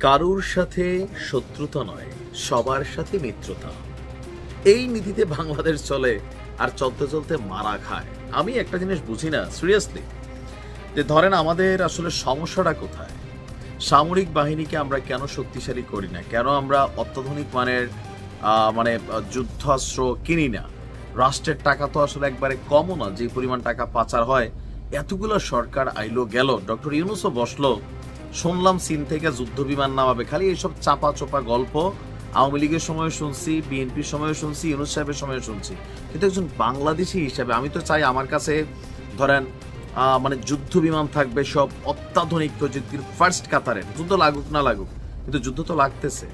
কারুর সাথে শত্রুতা নয়, সবার সাথে মিত্রতা। এই নীতিতে বাংলাদেশ চলে, আর চলতে চলতে মারা খায়। আমি একটা জিনিস বুঝি না সিরিয়াসলি, যে ধরেন আমাদের আসলে সমস্যাটা কোথায়? সামরিক বাহিনীকে আমরা কেন শক্তিশালী করি না? কেন আমরা অত্যাধুনিক মানের যুদ্ধাস্ত্র কিনি না? রাষ্ট্রের টাকা তো আসলে একবারে কমও না, যে পরিমাণ টাকা পাচার হয়। এতগুলো সরকার আইলো গেল, ডক্টর ইউনূসও বসলো, শুনলাম চীন থেকে যুদ্ধ বিমান নামাবে। খালি এইসব চাপা চোপা গল্প আওয়ামী লীগের সময় শুনছি, বিএনপির সময় শুনছি, ইউনূস সাহেবের সময় শুনছি। কিন্তু একজন বাংলাদেশি হিসাবে আমি তো চাই আমার কাছে ধরেন যুদ্ধ বিমান থাকবে, সব অত্যাধুনিক প্রযুক্তির ফার্স্ট কাতারের। যুদ্ধ লাগুক না লাগুক, কিন্তু যুদ্ধ তো লাগতেছে।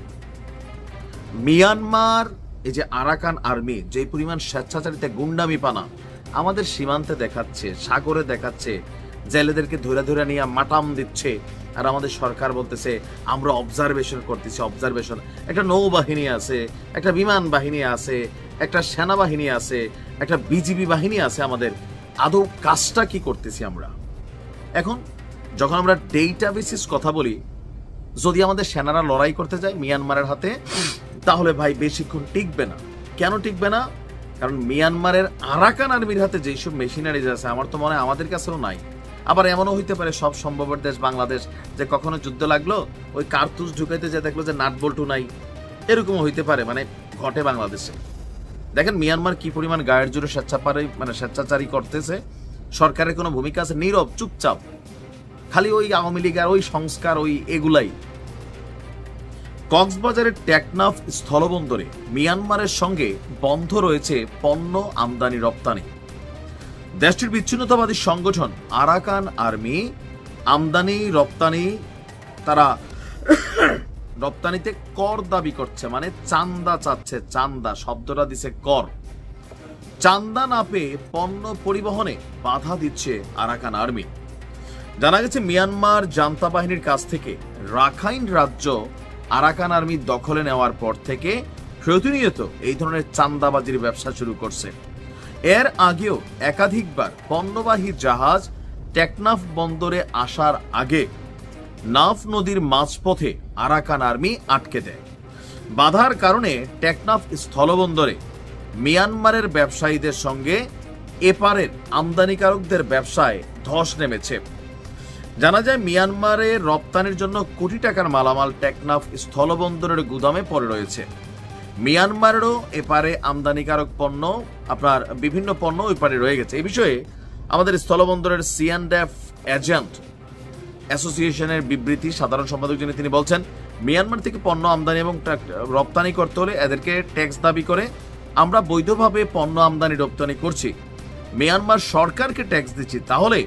মিয়ানমার এই যে আরাকান আর্মি যে পরিমাণ স্বেচ্ছাচারিতা গুন্ডামি পানা আমাদের সীমান্তে দেখাচ্ছে, সাগরে দেখাচ্ছে, জেলেদেরকে ধরে ধরে নিয়ে মাটাম দিচ্ছে, আর আমাদের সরকার বলতেছে আমরা অবজারভেশন করতেছি। অবজারভেশন, একটা নৌবাহিনী আছে, একটা বিমান বাহিনী আছে, একটা সেনাবাহিনী আছে, একটা বিজিবি বাহিনী আছে। আমাদের আদৌ কাজটা কি করতেছি আমরা? এখন যখন আমরা ডেটা বেসিস কথা বলি, যদি আমাদের সেনারা লড়াই করতে যায় মিয়ানমারের হাতে, তাহলে ভাই বেশিক্ষণ টিকবে না। কেন টিকবে না? কারণ মিয়ানমারের আরাকান আর্মির হাতে যেসব মেশিনারিজ আছে, আমার তো মনে হয় আমাদের কাছেও নাই। আবার এমনও হইতে পারে সব সম্ভবের দেশ বাংলাদেশ, যে কখনো যুদ্ধ লাগলো ওই কার্তুজ ঢুকাইতে যে দেখলো যে নাট বল্টু নাই, এরকমও হইতে পারে, ঘটে বাংলাদেশে। দেখেন মিয়ানমার কি পরিমাণ গায়ের জোরে স্বেচ্ছাচারী করতেছে। সরকারের কোনো ভূমিকা আছে? নীরব, চুপচাপ, খালি ওই আওয়ামী লীগ আর ওই সংস্কার, ওই এগুলাই। কক্সবাজারের টেকনাফ স্থলবন্দরে মিয়ানমারের সঙ্গে বন্ধ রয়েছে পণ্য আমদানি রপ্তানি। দেশটির বিচ্ছিন্নতাবাদী সংগঠন আরাকান আর্মি আমদানি রপ্তানি, তারা রপ্তানিতে কর দাবি করছে, চান্দা চাচ্ছে। চান্দা শব্দটা দিছে কর। চান্দা না পেয়ে পণ্য পরিবহনে বাধা দিচ্ছে আরাকান আর্মি। জানা গেছে মিয়ানমার জান্তা বাহিনীর কাছ থেকে রাখাইন রাজ্য আরাকান আর্মি দখলে নেওয়ার পর থেকে প্রতিনিয়ত এই ধরনের চান্দাবাজির ব্যবসা শুরু করছে। এর আগেও একাধিকবার পণ্যবাহী জাহাজ টেকনাফ বন্দরে আসার আগে নাফ নদীর মাঝপথে আরাকান আর্মি আটকে দেয়। বাধার কারণে টেকনাফ স্থলবন্দরে মিয়ানমারের ব্যবসায়ীদের সঙ্গে এপারের আমদানিকারকদের ব্যবসায় ধস নেমেছে। জানা যায় মিয়ানমারে রপ্তানির জন্য কোটি টাকার মালামাল টেকনাফ স্থলবন্দরের গুদামে পড়ে রয়েছে। মিয়ানমারেরও এপারে আমদানিকারক পণ্য, আপনার বিভিন্ন পণ্য ওই পারে রয়ে গেছে। এই বিষয়ে আমাদের স্থলবন্দরের সিএনডেফ এজেন্ট অ্যাসোসিয়েশনের বিবৃতি সাধারণ সম্পাদক যিনি, তিনি বলছেন মিয়ানমার থেকে পণ্য আমদানি এবং রপ্তানি করতে হলে এদেরকে ট্যাক্স দাবি করে আমরা বৈধভাবে পণ্য আমদানি রপ্তানি করছি, মিয়ানমার সরকারকে ট্যাক্স দিচ্ছি, তাহলে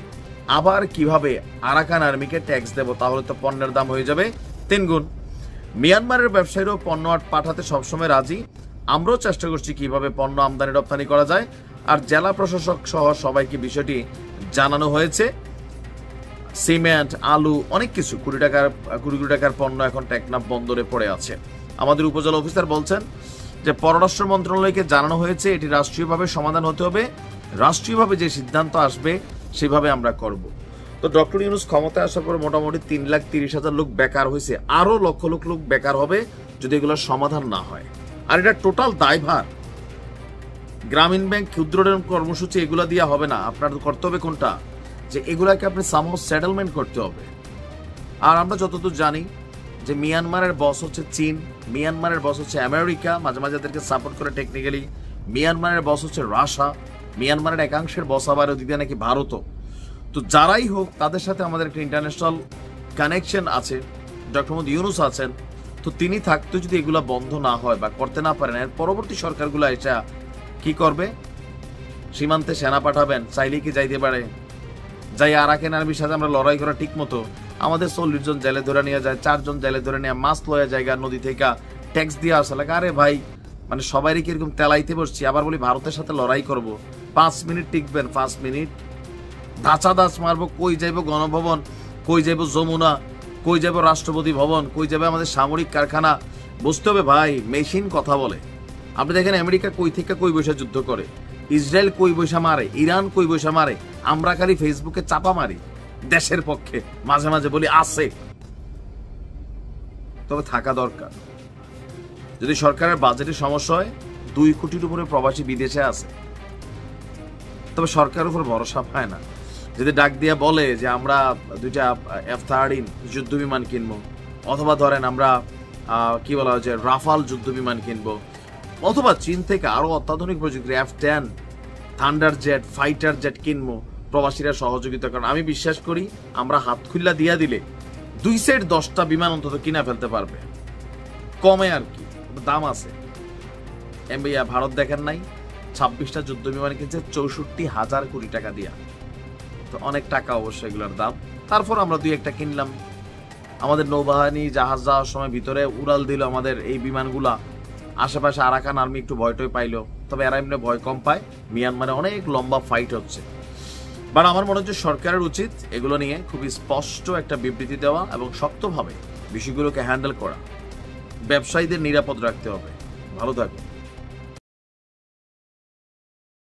আবার কিভাবে আরাকান আর্মিকে ট্যাক্স দেব? তাহলে তো পণ্যের দাম হয়ে যাবে 3 গুণ। মিয়ানমারের ব্যবসায়ীরাও পণ্য পাঠাতে সবসময় রাজি। আমরাও চেষ্টা করছি কিভাবে পণ্য আমদানি রপ্তানি করা যায়। আর জেলা প্রশাসক সহ সবাইকে বিষয়টি জানানো হয়েছে। সিমেন্ট, আলু, অনেক কিছু কোটি টাকার পণ্য এখন টেকনাফ বন্দরে পড়ে আছে। আমাদের উপজেলা অফিসার বলছেন যে পররাষ্ট্র মন্ত্রণালয়কে জানানো হয়েছে এটি রাষ্ট্রীয়ভাবে সমাধান হতে হবে, রাষ্ট্রীয়ভাবে যে সিদ্ধান্ত আসবে সেভাবে আমরা করব। তো ডক্টর ইউনূস ক্ষমতায় আসার পর মোটামুটি 3,30,000 লোক বেকার হয়েছে, আরো লক্ষ লক্ষ লোক বেকার হবে যদি এগুলোর সমাধান না হয়। আর এটা টোটাল দায়ভার গ্রামীণ ব্যাংক, ক্ষুদ্র ঋণ কর্মসূচি, এগুলা দিয়ে হবে না। আপনার করতে হবে কোনটা? যে এগুলাকে আপনি সামহাউ সেটেলমেন্ট করতে হবে। আর আমরা যতদূর জানি যে মিয়ানমারের বস হচ্ছে চীন, মিয়ানমারের বস হচ্ছে আমেরিকা, মাঝে মাঝে এদেরকে সাপোর্ট করে টেকনিক্যালি। মিয়ানমারের বস হচ্ছে রাশিয়া, মিয়ানমারের একাংশের বস আবার ওদিকে নাকি ভারতও। তো যারাই হোক তাদের সাথে আমাদের একটা ইন্টারন্যাশনাল কানেকশন আছে। ডক্টর মোহাম্মদ ইউনূস আছেন, তো তিনি থাকতে যদি এগুলা বন্ধ না হয় বা করতে না পারেন, এর পরবর্তী সরকারগুলো এসে কি করবে? সীমান্তে সেনা পাঠাবেন, চাইলে কি যাইতে পারে? যাই আরাকান আর্মির সাথে আমরা লড়াই করা ঠিক মতো আমাদের 40 জন জেলে ধরে নিয়ে যায়, 4 জন জেলে ধরে নিয়ে মাছ লয়ে জায়গা নদী থেকে ট্যাক্স দিয়ে আসা লাগে। আরে ভাই, সবাইকে কিরকম তেলাইতে বসছি। আবার বলি ভারতের সাথে লড়াই করব, 5 মিনিট টিকবেন? 5 মিনিট ধাঁচা দাঁচ মারবো। কই যাইব গণভবন, কই যাইব যমুনা, কই যাইব রাষ্ট্রপতি ভবন, কই যাবে আমাদের সামরিক কারখানা? বুঝতে হবে ভাই, মেশিন কথা বলে। আপনি দেখেন আমেরিকা কই থেকে কই বৈশা যুদ্ধ করে, ইসরায়েল কই বৈশা মারে, ইরান কই বৈশা মারে। আমরা খালি ফেসবুকে চাপা মারি দেশের পক্ষে, মাঝে মাঝে বলি আছে। তবে থাকা দরকার। যদি সরকারের বাজেটের সমস্যা হয়, 2 কোটির উপরে প্রবাসী বিদেশে আছে, তবে সরকারের উপর ভরসা পায় না। যদি ডাক দিয়ে বলে যে আমরা 2টা F-13 যুদ্ধ বিমান কিনবো, অথবা ধরেন আমরা কি বলা হয় যে রাফাল যুদ্ধ বিমান কিনবো, অথবা চীন থেকে আরো অত্যাধুনিক প্রযুক্তি F-10 thunder jet fighter jet কিনবো, প্রবাসীরা সহযোগিতা করেন, আমি বিশ্বাস করি আমরা হাত খুল্লা দিয়া দিলে 2 সেট 10টা বিমান অন্তত কিনা ফেলতে পারবে, কমে আর কি, দাম আছে। ভাইয়া ভারত দেখেন নাই 26টা যুদ্ধ বিমান কিনছে 64,000 কোটি টাকা দিয়া, তো অনেক টাকা অবশ্যই এগুলোর দাম। তারপর আমরা 2-1টা কিনলাম, আমাদের নৌবাহিনী জাহাজ যাওয়ার সময় ভিতরে উড়াল দিল আমাদের এই বিমানগুলা, আশেপাশে আরাকান আর্মি একটু ভয়টয় পাইলো, তবে এরা এমনি ভয় কম পায়। মিয়ানমারে অনেক লম্বা ফাইট হচ্ছে, বাট আমার মনে হচ্ছে সরকারের উচিত এগুলো নিয়ে খুবই স্পষ্ট একটা বিবৃতি দেওয়া এবং শক্তভাবে বিষয়গুলোকে হ্যান্ডেল করা। ব্যবসায়ীদের নিরাপদ রাখতে হবে। ভালো থাকুন।